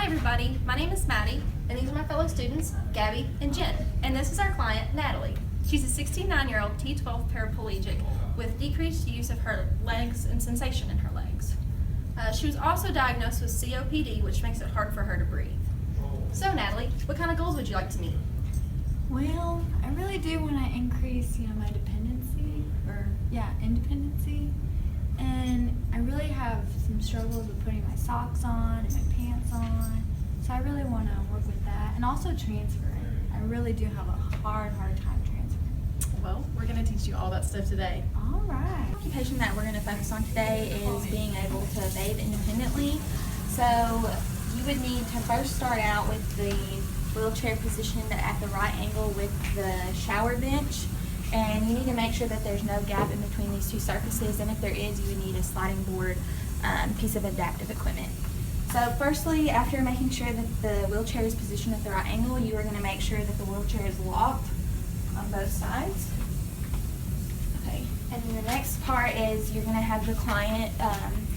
Hi everybody, my name is Maddie, and these are my fellow students, Gabby and Jen. And this is our client, Natalie. She's a 69-year-old T12 Paraplegic with decreased use of her legs and sensation in her legs. She was also diagnosed with COPD, which makes it hard for her to breathe. So Natalie, what kind of goals would you like to meet? Well, I really do want to increase, my independency. And I really have some struggles with putting my socks on and my pants on. So I really want to work with that. And also transferring. I really do have a hard time transferring. Well, we're going to teach you all that stuff today. All right. The occupation that we're going to focus on today is being able to bathe independently. So you would need to first start out with the wheelchair positioned at the right angle with the shower bench. And you need to make sure that there's no gap in between these two surfaces, and if there is, you would need a sliding board piece of adaptive equipment. So firstly, after making sure that the wheelchair is positioned at the right angle, you are going to make sure that the wheelchair is locked on both sides. Okay, and the next part is you're going to have the client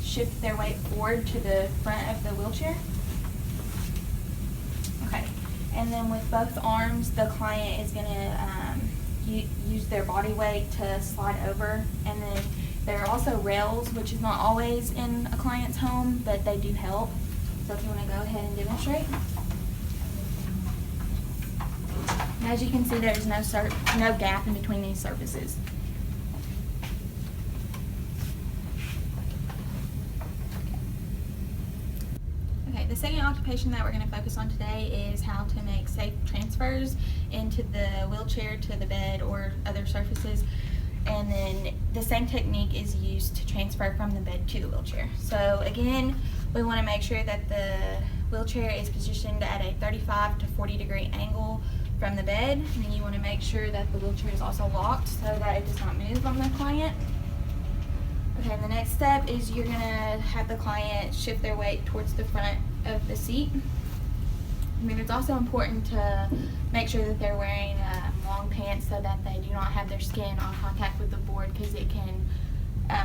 shift their weight forward to the front of the wheelchair. Okay, and then with both arms, the client is going to use their body weight to slide over, and then there are also rails, which is not always in a client's home, but they do help. So if you want to go ahead and demonstrate. And as you can see, there's no gap in between these surfaces. Okay, the second occupation that we're going to focus on today is how to make safe transfers into the wheelchair to the bed or other surfaces. And then the same technique is used to transfer from the bed to the wheelchair. So again, we want to make sure that the wheelchair is positioned at a 35 to 40 degree angle from the bed. And then you want to make sure that the wheelchair is also locked so that it does not move on the client. Okay, the next step is you're going to have the client shift their weight towards the front of the seat. I mean, it's also important to make sure that they're wearing long pants so that they do not have their skin on contact with the board, because it can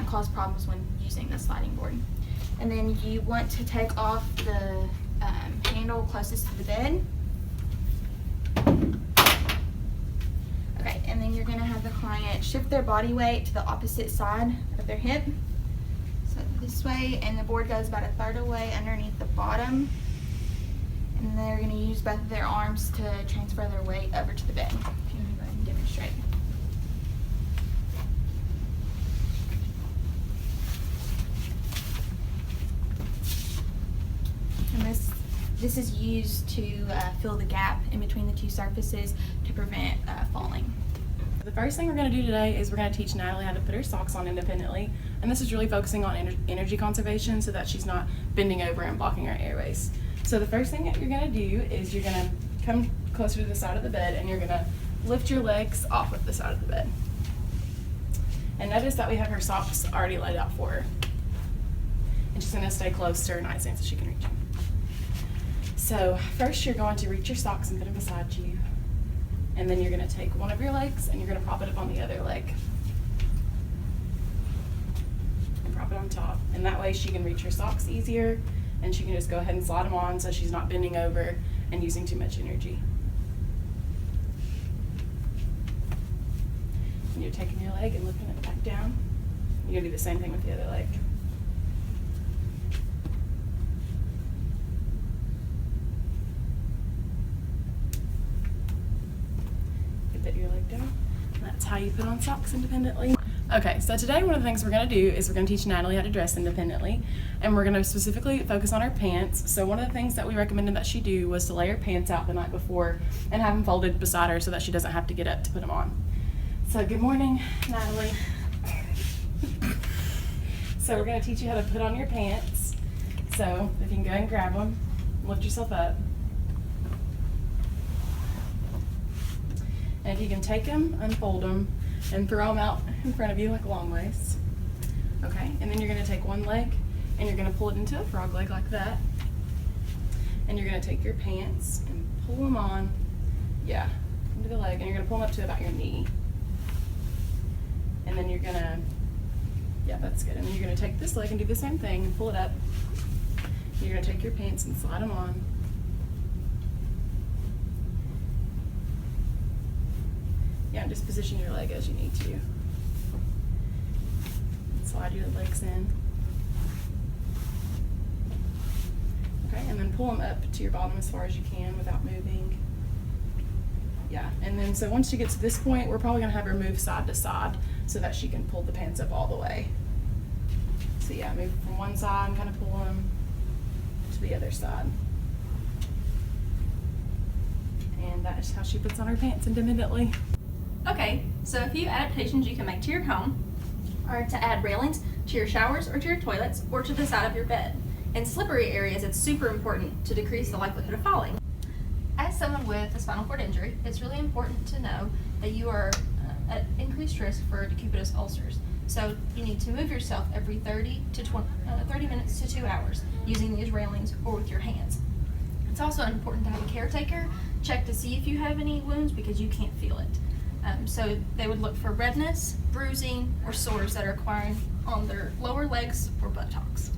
cause problems when using the sliding board. And then you want to take off the handle closest to the bed. Okay, and then you're going to have the client shift their body weight to the opposite side of their hip. So this way, and the board goes about a third of the way underneath the bottom. And they're going to use both of their arms to transfer their weight over to the bed. If you want to go ahead and demonstrate. And this is used to fill the gap in between the two surfaces to prevent falling. The first thing we're going to do today is we're going to teach Natalie how to put her socks on independently. And this is really focusing on energy conservation so that she's not bending over and blocking her airways. So the first thing that you're going to do is you're going to come closer to the side of the bed, and you're going to lift your legs off of the side of the bed. And notice that we have her socks already laid out for her. And she's going to stay close to her nightstand so she can reach them. So first you're going to reach your socks and put them beside you. And then you're going to take one of your legs and you're going to prop it up on the other leg. And prop it on top. And that way she can reach her socks easier, and she can just go ahead and slide them on so she's not bending over and using too much energy. And you're taking your leg and lifting it back down. You're going to do the same thing with the other leg. Get your leg down. And that's how you put on socks independently. Okay, so today one of the things we're going to do is we're going to teach Natalie how to dress independently, and we're going to specifically focus on her pants. So one of the things that we recommended that she do was to lay her pants out the night before and have them folded beside her so that she doesn't have to get up to put them on. So good morning, Natalie. So we're going to teach you how to put on your pants. So if you can go ahead and grab them, lift yourself up. And if you can take them, unfold them, and throw them out in front of you like a long waist. Okay, and then you're going to take one leg and you're going to pull it into a frog leg like that. And you're going to take your pants and pull them on, into the leg, and you're going to pull them up to about your knee. And then you're going to, that's good. And then you're going to take this leg and do the same thing, pull it up. You're you're gonna take your pants and slide them on. Yeah, and just position your leg as you need to. Slide your legs in. Okay, and then pull them up to your bottom as far as you can without moving. Yeah, and then so once she gets to this point, we're probably gonna have her move side to side so that she can pull the pants up all the way. So yeah, move from one side and kind of pull them to the other side. And that is how she puts on her pants independently. Okay, so a few adaptations you can make to your home are to add railings to your showers or to your toilets or to the side of your bed. In slippery areas, it's super important to decrease the likelihood of falling. As someone with a spinal cord injury, it's really important to know that you are at increased risk for decubitus ulcers. So you need to move yourself every 30 minutes to 2 hours using these railings or with your hands. It's also important to have a caretaker check to see if you have any wounds because you can't feel it. So they would look for redness, bruising, or sores that are acquiring on their lower legs or buttocks.